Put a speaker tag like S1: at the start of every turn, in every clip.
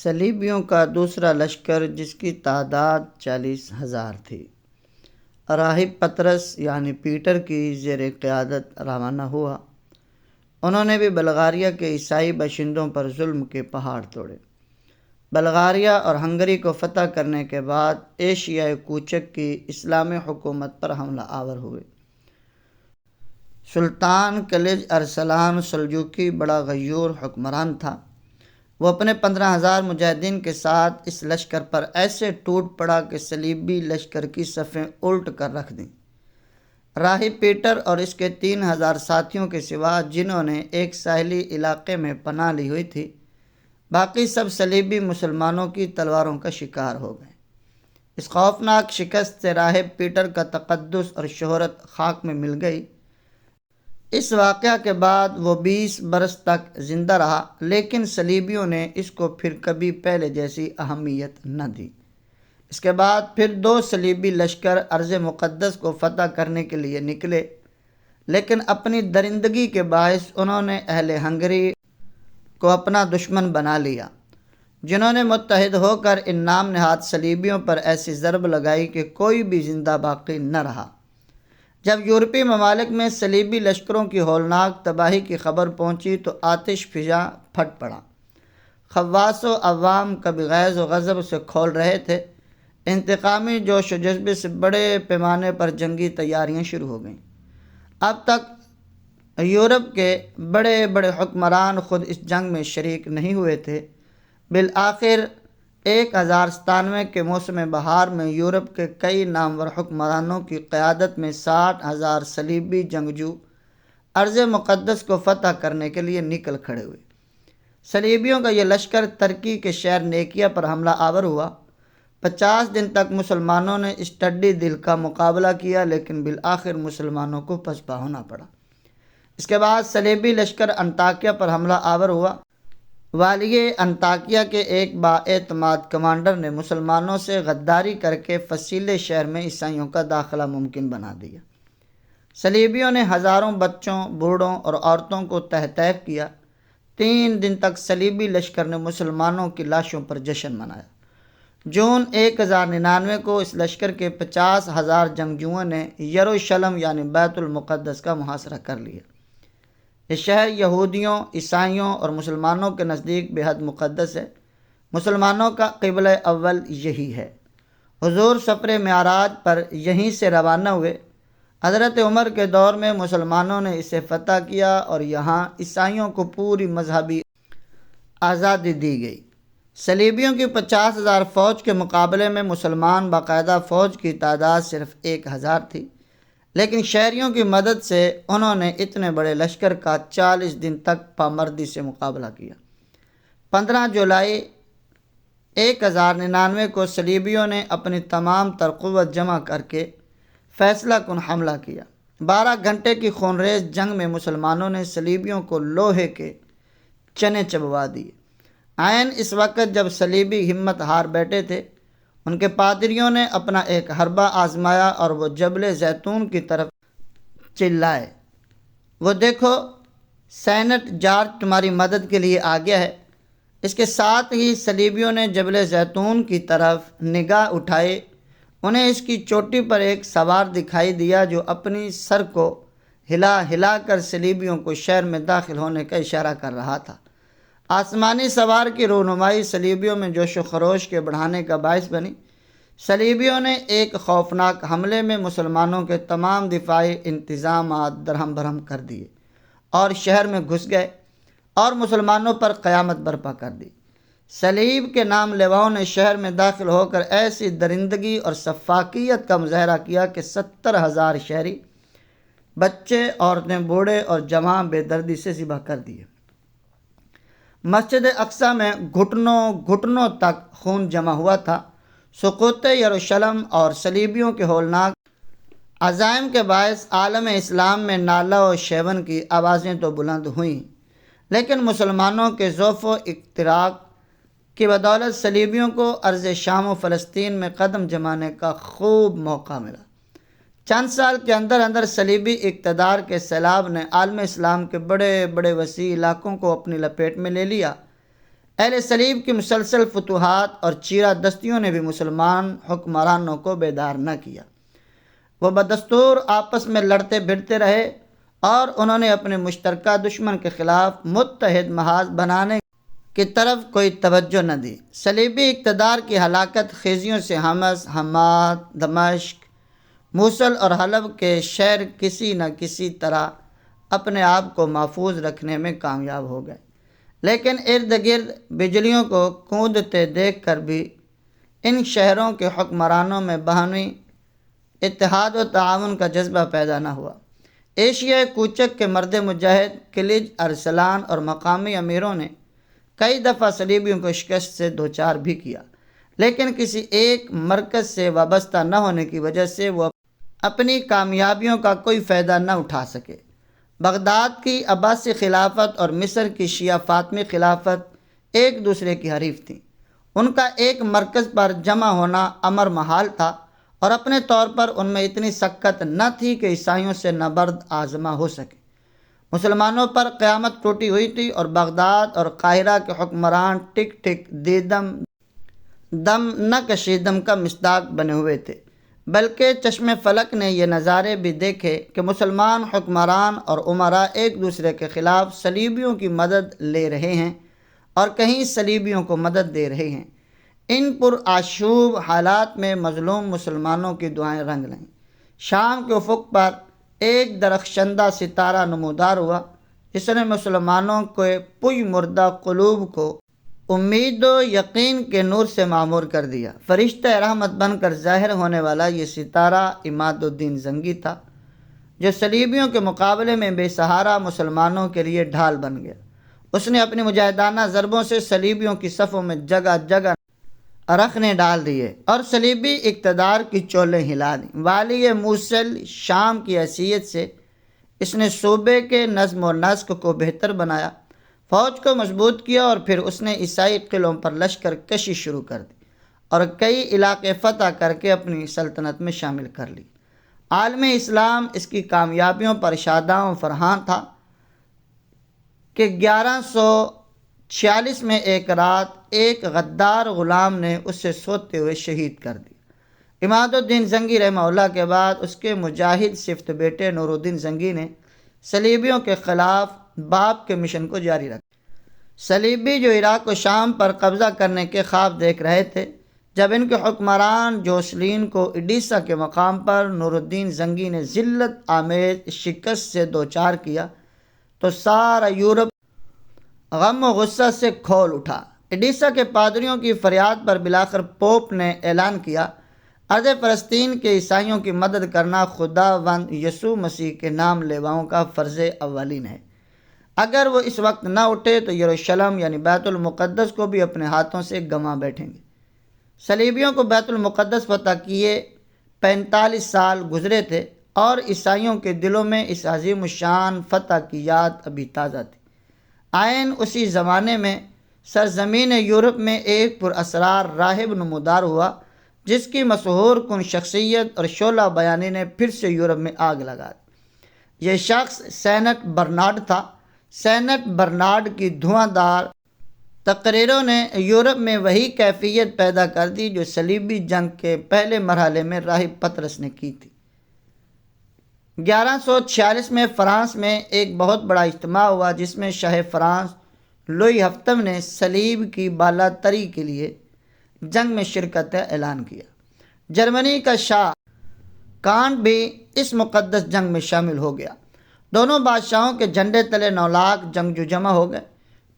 S1: صلیبیوں کا دوسرا لشکر، جس کی تعداد 40,000 تھی، راہب پطرس یعنی پیٹر کی زیر قیادت روانہ ہوا۔ انہوں نے بھی بلغاریہ کے عیسائی باشندوں پر ظلم کے پہاڑ توڑے۔ بلغاریہ اور ہنگری کو فتح کرنے کے بعد ایشیائے کوچک کی اسلامی حکومت پر حملہ آور ہوئے۔ سلطان کلج ارسلان سلجوقی بڑا غیور حکمران تھا۔ وہ اپنے 15,000 مجاہدین کے ساتھ اس لشکر پر ایسے ٹوٹ پڑا کہ صلیبی لشکر کی صفیں الٹ کر رکھ دیں۔ راہب پیٹر اور اس کے 3,000 ساتھیوں کے سوا، جنہوں نے ایک ساحلی علاقے میں پناہ لی ہوئی تھی، باقی سب صلیبی مسلمانوں کی تلواروں کا شکار ہو گئے۔ اس خوفناک شکست سے راہب پیٹر کا تقدس اور شہرت خاک میں مل گئی۔ اس واقعہ کے بعد وہ 20 برس تک زندہ رہا، لیکن صلیبیوں نے اس کو پھر کبھی پہلے جیسی اہمیت نہ دی۔ اس کے بعد پھر 2 صلیبی لشکر ارض مقدس کو فتح کرنے کے لیے نکلے، لیکن اپنی درندگی کے باعث انہوں نے اہل ہنگری کو اپنا دشمن بنا لیا، جنہوں نے متحد ہو کر ان نام نہاد صلیبیوں پر ایسی ضرب لگائی کہ کوئی بھی زندہ باقی نہ رہا۔ جب یورپی ممالک میں صلیبی لشکروں کی ہولناک تباہی کی خبر پہنچی تو آتش فشاں پھٹ پڑا۔ خواص و عوام کبھی غیظ و غضب سے کھول رہے تھے۔ انتقامی جوش و جذبے سے بڑے پیمانے پر جنگی تیاریاں شروع ہو گئیں۔ اب تک یورپ کے بڑے بڑے حکمران خود اس جنگ میں شریک نہیں ہوئے تھے۔ بالآخر 1097 کے موسم بہار میں یورپ کے کئی نامور حکمرانوں کی قیادت میں 60,000 صلیبی جنگجو ارض مقدس کو فتح کرنے کے لیے نکل کھڑے ہوئے۔ صلیبیوں کا یہ لشکر ترکی کے شہر نیکیا پر حملہ آور ہوا۔ 50 دن تک مسلمانوں نے اس ٹڈی دل کا مقابلہ کیا، لیکن بالآخر مسلمانوں کو پسپا ہونا پڑا۔ اس کے بعد صلیبی لشکر انطاکیہ پر حملہ آور ہوا۔ والیِ انطاکیہ کے ایک بااعتماد کمانڈر نے مسلمانوں سے غداری کر کے فسیلے شہر میں عیسائیوں کا داخلہ ممکن بنا دیا۔ صلیبیوں نے ہزاروں بچوں، بوڑھوں اور عورتوں کو تہہ تیگ کیا۔ 3 دن تک صلیبی لشکر نے مسلمانوں کی لاشوں پر جشن منایا۔ جون 1099 کو اس لشکر کے 50,000 جنگجوؤں نے یروشلم یعنی بیت المقدس کا محاصرہ کر لیا۔ یہ شہر یہودیوں، عیسائیوں اور مسلمانوں کے نزدیک بے حد مقدس ہے۔ مسلمانوں کا قبلہ اول یہی ہے۔ حضور سفر معراج پر یہیں سے روانہ ہوئے۔ حضرت عمر کے دور میں مسلمانوں نے اسے فتح کیا اور یہاں عیسائیوں کو پوری مذہبی آزادی دی گئی۔ صلیبیوں کی 50,000 فوج کے مقابلے میں مسلمان باقاعدہ فوج کی تعداد صرف 1,000 تھی، لیکن شہریوں کی مدد سے انہوں نے اتنے بڑے لشکر کا 40 دن تک پامردی سے مقابلہ کیا۔ 15 جولائی 1099 کو صلیبیوں نے اپنی تمام تر قوت جمع کر کے فیصلہ کن حملہ کیا۔ 12 گھنٹے کی خونریز جنگ میں مسلمانوں نے صلیبیوں کو لوہے کے چنے چبوا دیے۔ عین اس وقت جب صلیبی ہمت ہار بیٹھے تھے، ان کے پادریوں نے اپنا ایک حربہ آزمایا اور وہ جبل زیتون کی طرف چلائے، وہ دیکھو سینٹ جارج تمہاری مدد کے لیے آ گیا ہے۔ اس کے ساتھ ہی صلیبیوں نے جبل زیتون کی طرف نگاہ اٹھائی۔ انہیں اس کی چوٹی پر ایک سوار دکھائی دیا جو اپنی سر کو ہلا ہلا کر صلیبیوں کو شہر میں داخل ہونے کا اشارہ کر رہا تھا۔ آسمانی سوار کی رہنمائی صلیبیوں میں جوش و خروش کے بڑھانے کا باعث بنی۔ صلیبیوں نے ایک خوفناک حملے میں مسلمانوں کے تمام دفاعی انتظامات درہم برہم کر دیے اور شہر میں گھس گئے اور مسلمانوں پر قیامت برپا کر دی۔ صلیب کے نام لیواؤں نے شہر میں داخل ہو کر ایسی درندگی اور سفاکیت کا مظاہرہ کیا کہ 70,000 شہری، بچے، عورتیں، بوڑھے اور جوان بے دردی سے ذبح کر دیے۔ مسجد اقصی میں گھٹنوں گھٹنوں تک خون جمع ہوا تھا۔ سقوط یروشلم اور صلیبیوں کے ہولناک عزائم کے باعث عالم اسلام میں نالہ و شیون کی آوازیں تو بلند ہوئیں، لیکن مسلمانوں کے ضعف و اختراق کی بدولت صلیبیوں کو ارض شام و فلسطین میں قدم جمانے کا خوب موقع ملا۔ چند سال کے اندر اندر صلیبی اقتدار کے سیلاب نے عالم اسلام کے بڑے بڑے وسیع علاقوں کو اپنی لپیٹ میں لے لیا۔ اہل صلیب کی مسلسل فتوحات اور چیرہ دستیوں نے بھی مسلمان حکمرانوں کو بیدار نہ کیا۔ وہ بدستور آپس میں لڑتے بھڑتے رہے اور انہوں نے اپنے مشترکہ دشمن کے خلاف متحد محاذ بنانے کی طرف کوئی توجہ نہ دی۔ صلیبی اقتدار کی ہلاکت خیزیوں سے حمص، حماد، دمشق، موصل اور حلب کے شہر کسی نہ کسی طرح اپنے آپ کو محفوظ رکھنے میں کامیاب ہو گئے، لیکن ارد گرد بجلیوں کو کودتے دیکھ کر بھی ان شہروں کے حکمرانوں میں باہمی اتحاد و تعاون کا جذبہ پیدا نہ ہوا۔ ایشیا کوچک کے مرد مجاہد کلج ارسلان اور مقامی امیروں نے کئی دفعہ صلیبیوں کو شکست سے دوچار بھی کیا، لیکن کسی ایک مرکز سے وابستہ نہ ہونے کی وجہ سے وہ اپنی کامیابیوں کا کوئی فائدہ نہ اٹھا سکے۔ بغداد کی عباسی خلافت اور مصر کی شیعہ فاطمی خلافت ایک دوسرے کی حریف تھیں۔ ان کا ایک مرکز پر جمع ہونا امر محال تھا اور اپنے طور پر ان میں اتنی سکت نہ تھی کہ عیسائیوں سے نبرد آزما ہو سکے۔ مسلمانوں پر قیامت ٹوٹی ہوئی تھی اور بغداد اور قاہرہ کے حکمران ٹک ٹک دیدم دم نہ کشیدم کا مصداق بنے ہوئے تھے، بلکہ چشم فلک نے یہ نظارے بھی دیکھے کہ مسلمان حکمران اور امراء ایک دوسرے کے خلاف صلیبیوں کی مدد لے رہے ہیں اور کہیں صلیبیوں کو مدد دے رہے ہیں۔ ان پرآشوب حالات میں مظلوم مسلمانوں کی دعائیں رنگ لیں۔ شام کے افق پر ایک درخشندہ ستارہ نمودار ہوا جس نے مسلمانوں کے پوئی مردہ قلوب کو امید و یقین کے نور سے معمور کر دیا۔ فرشتہ رحمت بن کر ظاہر ہونے والا یہ ستارہ عماد الدین زنگی تھا، جو صلیبیوں کے مقابلے میں بے سہارا مسلمانوں کے لیے ڈھال بن گیا۔ اس نے اپنی مجاہدانہ ضربوں سے صلیبیوں کی صفوں میں جگہ جگہ رخنے ڈال دیے اور صلیبی اقتدار کی چولیں ہلا دیں۔ والی موصل شام کی حیثیت سے اس نے صوبے کے نظم و نسق کو بہتر بنایا، فوج کو مضبوط کیا اور پھر اس نے عیسائی قلعوں پر لشکر کشی شروع کر دی اور کئی علاقے فتح کر کے اپنی سلطنت میں شامل کر لی۔ عالم اسلام اس کی کامیابیوں پر شاداں و فرحاں تھا کہ 1146 میں ایک رات ایک غدار غلام نے اسے سوتے ہوئے شہید کر دیا۔ عماد الدین زنگی رحمہ اللہ کے بعد اس کے مجاہد صفت بیٹے نور الدین زنگی نے صلیبیوں کے خلاف باپ کے مشن کو جاری رکھا۔ صلیبی جو عراق و شام پر قبضہ کرنے کے خواب دیکھ رہے تھے، جب ان کے حکمران جوسلین کو اڈیسا کے مقام پر نور الدین زنگی نے ذلت آمیز شکست سے دوچار کیا تو سارا یورپ غم و غصہ سے کھول اٹھا۔ اڈیسا کے پادریوں کی فریاد پر بلاخر پوپ نے اعلان کیا، ارض فلسطین کے عیسائیوں کی مدد کرنا خداوند یسوع مسیح کے نام لیواؤں کا فرض اولین ہے۔ اگر وہ اس وقت نہ اٹھے تو یروشلم یعنی بیت المقدس کو بھی اپنے ہاتھوں سے گنوا بیٹھیں گے۔ صلیبیوں کو بیت المقدس فتح کیے 45 سال گزرے تھے اور عیسائیوں کے دلوں میں اس عظیم الشان فتح کی یاد ابھی تازہ تھی۔ عین اسی زمانے میں سرزمین یورپ میں ایک پراسرار راہب نمودار ہوا جس کی مسحور کن شخصیت اور شعلہ بیانی نے پھر سے یورپ میں آگ لگا دی۔ یہ شخص سینٹ برنارڈ تھا۔ سینٹ برنارڈ کی دھواں دار تقریروں نے یورپ میں وہی کیفیت پیدا کر دی جو صلیبی جنگ کے پہلے مرحلے میں راہب پطرس نے کی تھی۔ 1146 میں فرانس میں ایک بہت بڑا اجتماع ہوا جس میں شاہ فرانس لوئی ہفتم نے صلیب کی بالاتری کے لیے جنگ میں شرکت کا اعلان کیا۔ جرمنی کا شاہ کانٹ بھی اس مقدس جنگ میں شامل ہو گیا۔ دونوں بادشاہوں کے جھنڈے تلے 9 لاکھ جنگجو جمع ہو گئے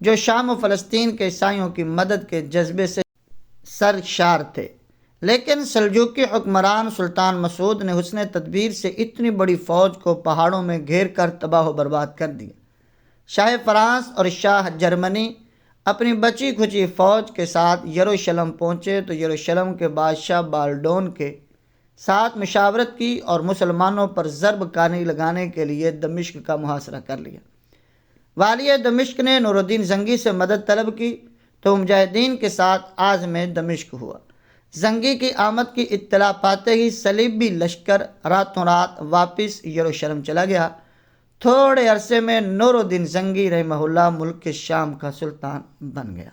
S1: جو شام و فلسطین کے عیسائیوں کی مدد کے جذبے سے سرشار تھے، لیکن سلجوقی حکمران سلطان مسعود نے حسن تدبیر سے اتنی بڑی فوج کو پہاڑوں میں گھیر کر تباہ و برباد کر دیا۔ شاہ فرانس اور شاہ جرمنی اپنی بچی کھچی فوج کے ساتھ یروشلم پہنچے تو یروشلم کے بادشاہ بالڈون کے ساتھ مشاورت کی اور مسلمانوں پر ضرب کاری لگانے کے لیے دمشق کا محاصرہ کر لیا۔ والی دمشق نے نور الدین زنگی سے مدد طلب کی تو مجاہدین کے ساتھ عازم دمشق ہوا۔ زنگی کی آمد کی اطلاع پاتے ہی صلیبی لشکر راتوں رات واپس یروشلم چلا گیا۔ تھوڑے عرصے میں نور الدین زنگی رحمہ اللہ ملک کے شام کا سلطان بن گیا۔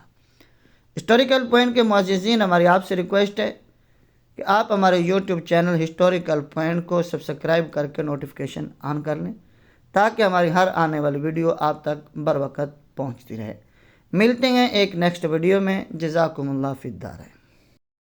S1: ہسٹوریکل پوائنٹ کے معززین، ہماری آپ سے ریکویسٹ ہے کہ آپ ہمارے یوٹیوب چینل ہسٹوریکل پوائنٹ کو سبسکرائب کر کے نوٹیفیکیشن آن کر لیں تاکہ ہماری ہر آنے والی ویڈیو آپ تک بر وقت پہنچتی رہے۔ ملتے ہیں ایک نیکسٹ ویڈیو میں۔ جزاکم اللہ فی الدارین۔